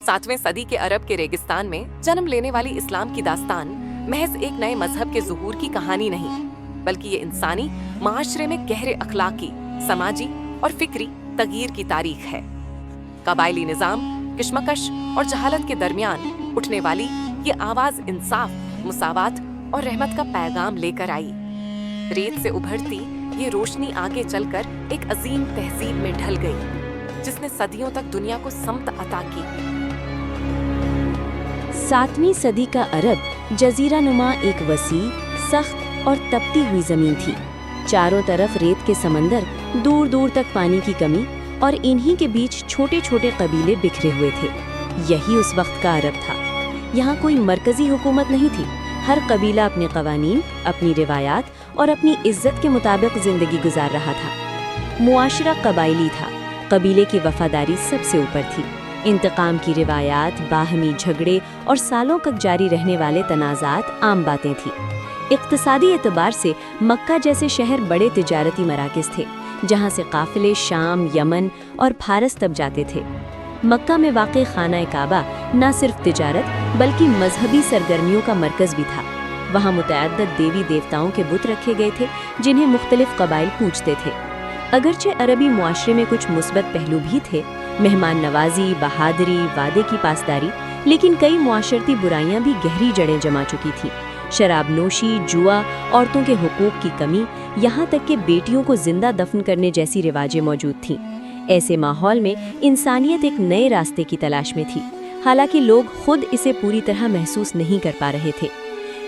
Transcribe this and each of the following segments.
7वें सदी के अरब के रेगिस्तान में जन्म लेने वाली इस्लाम की दास्तान महज एक नए मजहब के ज़ुहूर की कहानी नहीं, बल्कि ये इंसानी माशरे में गहरे अखलाकी, समाजी और फिक्री तगीर की तारीख है। कबायली निज़ाम, कशमकश और जहालत के दरमियान उठने वाली ये आवाज़ इंसाफ, मुसावात और रहमत का पैगाम लेकर आई। रेत से उभरती ये रोशनी आगे चलकर एक अजीम तहजीब में ढल गई, जिसने सदियों तक दुनिया को समत अता की। 7वीं सदी का अरब जजीरा नुमा एक वसी, सख्त और तपती हुई जमीन थी। चारों तरफ रेत के समंदर, दूर दूर तक पानी की कमी और इन्हीं के बीच छोटे छोटे कबीले बिखरे हुए थे। यही उस वक्त का अरब था। यहाँ कोई मरकजी हुकूमत नहीं थी। हर कबीला अपने कवानीन, अपनी रिवायात और अपनी इज्जत के मुताबिक जिंदगी गुजार रहा था। मुआशरा कबायली था। कबीले की वफादारी सबसे ऊपर थी। इंतकाम की रिवायात, बाहमी झगड़े और सालों तक जारी रहने वाले तनाज़ात आम बातें थीं। इक़्तिसादी एतबार से मक्का जैसे शहर बड़े तिजारती मराकिज़ थे, जहाँ से काफ़िले शाम, यमन और फारस तक जाते थे। मक्का में वाक़े खाना काबा न सिर्फ तिजारत बल्कि मजहबी सरगर्मियों का मरकज़ भी था। वहाँ मुतअद्दिद देवी देवताओं के बुत रखे गए थे, जिन्हें मुख्तलिफ कबाइल पूजते थे। अगरचे अरबी मुआशरे में कुछ मुस्बत पहलू भी थे, मेहमान नवाजी, बहादरी, वादे की पासदारी, लेकिन कई मुआशरती बुराइयां भी गहरी जड़ें जमा चुकी थी। शराब नोशी, जुआ, औरतों के हुकूक की कमी, यहाँ तक कि बेटियों को जिंदा दफन करने जैसी रिवाजें मौजूद थीं। ऐसे माहौल में इंसानियत एक नए रास्ते की तलाश में थी, हालांकि लोग खुद इसे पूरी तरह महसूस नहीं कर पा रहे थे।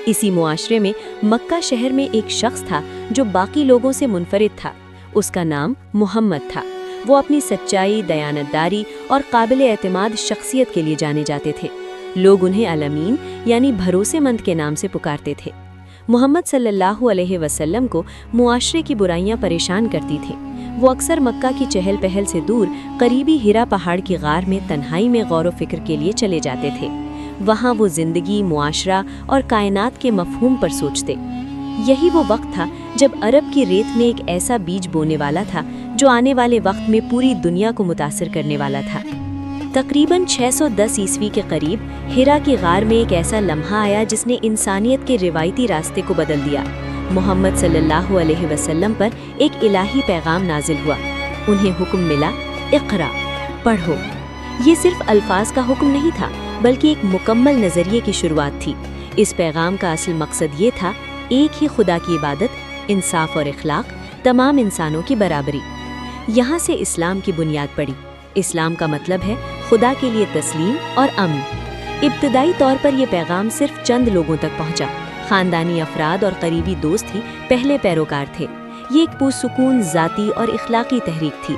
इसी मुआशरे में मक्का शहर में एक शख्स था जो बाकी लोगों से मुनफरिद था। उसका नाम मोहम्मद था। वो अपनी सच्चाई, दयानतदारी और काबिल एतमाद शख्सियत के लिए जाने जाते थे। लोग उन्हें अल-अमीन यानी भरोसेमंद के नाम से पुकारते थे। मोहम्मद सल्लल्लाहु अलैहि वसल्लम को मुआशरे की बुराइयां परेशान करती थीं। वो अक्सर मक्का की चहल पहल से दूर करीबी हिरा पहाड़ की गार में तन्हाई में गौर व फिक्र के लिए चले जाते थे। वहाँ वो जिंदगी, मुआशरा और कायनात के मफहूम पर सोचते। यही वो वक्त था जब अरब की रेत में एक ऐसा बीज बोने वाला था जो आने वाले वक्त में पूरी दुनिया को मुतासिर करने वाला था। तकरीबन 610 ईस्वी के करीब हिरा की गार में एक ऐसा लम्हा आया जिसने इंसानियत के रिवायती रास्ते को बदल दिया। मोहम्मद सल्लल्लाहु अलैहि वसल्लम पर एक इलाही पैगाम नाजिल हुआ। उन्हें हुक्म मिला, इक़रा, पढ़ो। ये सिर्फ अल्फाज का हुक्म नहीं था, बल्कि एक मुकम्मल नज़रिए की शुरुआत थी। इस पैगाम का असल मकसद ये था, एक ही खुदा की इबादत, इंसाफ और इखलाक, तमाम इंसानों की बराबरी। यहाँ से इस्लाम की बुनियाद पड़ी। इस्लाम का मतलब है खुदा के लिए तस्लीम और अमन। इब्तदाई तौर पर यह पैगाम सिर्फ चंद लोगों तक पहुँचा। ख़ानदानी अफराद और करीबी दोस्त ही पहले पैरोकार थे। ये एक पुरसुकून ज़ाती और इखलाकी तहरीक थी।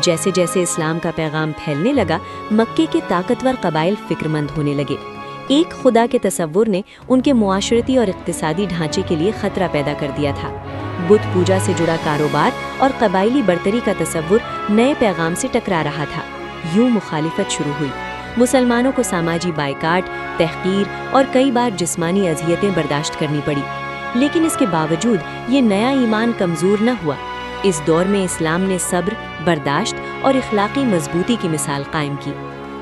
जैसे जैसे इस्लाम का पैगाम फैलने लगा, मक्के के ताकतवर कबाइल फिक्रमंद होने लगे। एक खुदा के तसव्वुर ने उनके मुआशरती और इक्तिसादी ढांचे के लिए खतरा पैदा कर दिया था। बुत पूजा से जुड़ा कारोबार और कबाइली बर्तरी का तसव्वुर नए पैगाम से टकरा रहा था। यूं मुखालिफत शुरू हुई। मुसलमानों को सामाजी बायकाट, तहकीर और कई बार जिस्मानी अजियतें बर्दाश्त करनी पड़ी। लेकिन इसके बावजूद ये नया ईमान कमज़ोर न हुआ। इस दौर में इस्लाम ने सब्र, बर्दाश्त और इखलाकी मजबूती की मिसाल कायम की।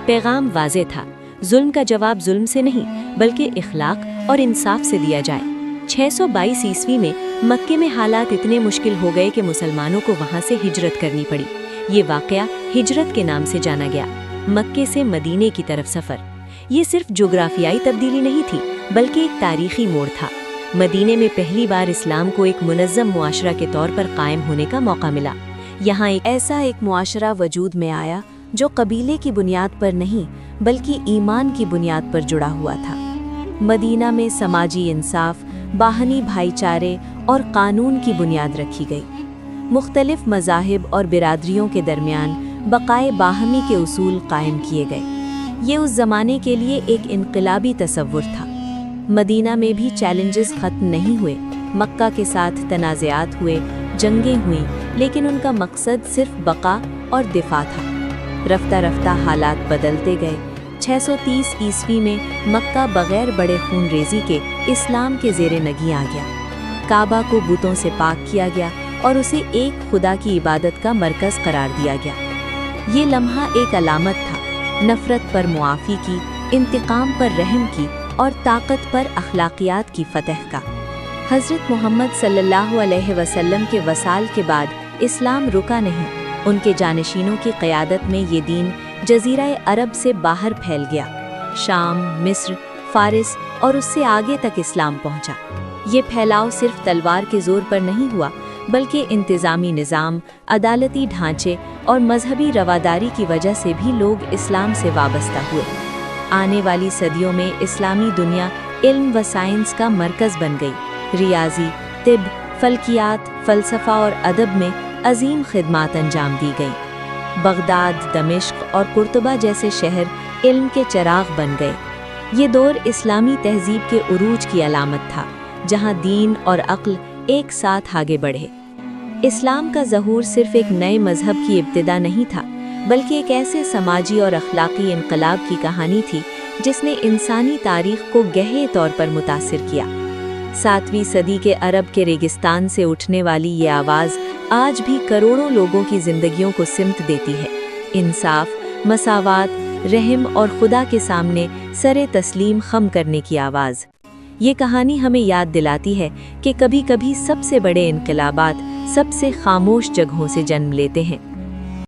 पैगाम वाज़े था, जुल्म का जवाब जुल्म से नहीं बल्कि इखलाक और इंसाफ से दिया जाए। 622 ईस्वी में मक्के में हालात इतने मुश्किल हो गए कि मुसलमानों को वहाँ से हिजरत करनी पड़ी। ये वाक़या हिजरत के नाम से जाना गया। मक्के से मदीने की तरफ सफ़र। ये सिर्फ जोग्राफियाई तब्दीली नहीं थी, बल्कि एक तारीखी मोड़ था। मदीने में पहली बार इस्लाम को एक मुनज़्ज़म मुआशरा के तौर पर कायम होने का मौका मिला। यहाँ एक मुआशरा वजूद में आया जो कबीले की बुनियाद पर नहीं बल्कि ईमान की बुनियाद पर जुड़ा हुआ था। मदीना में समाजी इंसाफ, बाहनी भाईचारे और कानून की बुनियाद रखी गई। मुख्तलिफ मज़ाहिब और बिरादरियों के दरमियान बक़ाए बाहमी के उसूल कायम किए गए। ये उस ज़माने के लिए एक इनक़िलाबी तसव्वुर था। मदीना में भी चैलेंजेस ख़त्म नहीं हुए। मक्का के साथ तनाज़ात हुए, जंगें हुईं, लेकिन उनका मकसद सिर्फ बक़ा और दिफा था। रफ्ता रफ्ता हालात बदलते गए। 630 ईस्वी में मक्का बग़ैर बड़े खून रेजी के इस्लाम के ज़ेरे नगी आ गया। काबा को बुतों से पाक किया गया और उसे एक खुदा की इबादत का मरकज़ करार दिया गया। ये लम्हा एक अलामत था, نفرت پر معافی کی، انتقام پر رحم کی اور طاقت پر اخلاقیات کی فتح کا۔ حضرت محمد صلی اللہ علیہ وسلم کے وصال کے بعد اسلام رکا نہیں، ان کے جانشینوں کی قیادت میں یہ دین جزیرہ عرب سے باہر پھیل گیا۔ شام، مصر، فارس اور اس سے آگے تک اسلام پہنچا۔ یہ پھیلاؤ صرف تلوار کے زور پر نہیں ہوا، بلکہ انتظامی نظام، عدالتی ڈھانچے اور مذہبی رواداری کی وجہ سے بھی لوگ اسلام سے وابستہ ہوئے۔ آنے والی صدیوں میں اسلامی دنیا علم و سائنس کا مرکز بن گئی۔ ریاضی، طب، فلکیات، فلسفہ اور ادب میں عظیم خدمات انجام دی گئیں۔ بغداد، دمشق اور قرطبہ جیسے شہر علم کے چراغ بن گئے۔ یہ دور اسلامی تہذیب کے عروج کی علامت تھا، جہاں دین اور عقل ایک ساتھ آگے بڑھے۔ اسلام کا ظہور صرف ایک نئے مذہب کی ابتدا نہیں تھا، بلکہ ایک ایسے سماجی اور اخلاقی انقلاب کی کہانی تھی جس نے انسانی تاریخ کو گہرے طور پر متاثر کیا۔ 7ویں صدی کے عرب کے ریگستان سے اٹھنے والی یہ آواز آج بھی کروڑوں لوگوں کی زندگیوں کو سمت دیتی ہے۔ انصاف، مساوات، رحم اور خدا کے سامنے سر تسلیم خم کرنے کی آواز۔ یہ کہانی ہمیں یاد دلاتی ہے کہ کبھی کبھی سب سے بڑے انقلابات سب سے خاموش جگہوں سے جنم لیتے ہیں۔